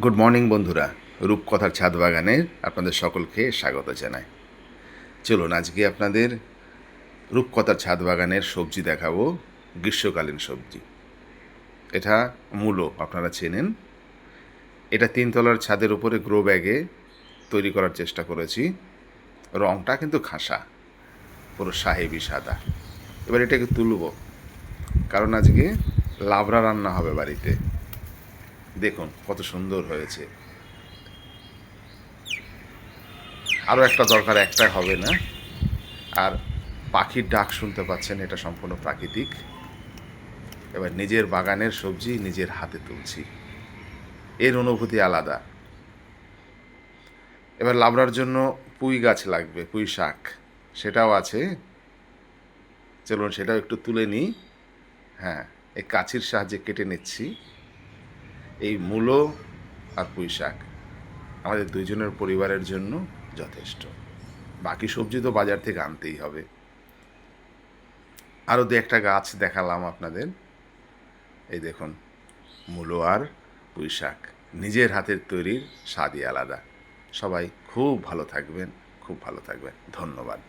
Good morning বন্ধুরা, রূপকথার ছাদ বাগানে আপনাদের সকলকে স্বাগত জানাই। চলুন আজকে আপনাদের রূপকথার ছাদ বাগানের সবজি দেখাবো। গ্রীষ্মকালীন সবজি, এটা মূলো, আপনারা চেনেন। এটা 3 তলার ছাদের উপরে গ্রো ব্যাগে তৈরি করার চেষ্টা করেছি। রঙটা কিন্তু খাসা, পুরো সাহেবি সাদা। এবার এটাকে তুলব, কারণ আজকে লাবড়া রান্না হবে বাড়িতে। দেখুন কত সুন্দর হয়েছে। আরও একটা দরকার, একটা হবে না। আর পাখির ডাক শুনতে পাচ্ছেন, এটা সম্পূর্ণ প্রাকৃতিক। এবার নিজের বাগানের সবজি নিজের হাতে তুলছি, এর অনুভূতি আলাদা। এবার লাবড়ার জন্য পুঁই গাছ লাগবে, পুঁই শাক, সেটাও আছে। চলুন সেটাও একটু তুলে নিই। হ্যাঁ, এই কাঁচির সাহায্যে কেটে নিচ্ছি। এই মূলো আর পুঁই শাক আমাদের দুইজনের পরিবারের জন্য যথেষ্ট। বাকি সবজি তো বাজার থেকে আনতেই হবে। আরও দু একটা গাছ দেখালাম আপনাদের। এই দেখুন, মূলো আর পুঁই শাক, নিজের হাতের তৈরির স্বাদই আলাদা। সবাই খুব ভালো থাকবেন, খুব ভালো থাকবেন। ধন্যবাদ।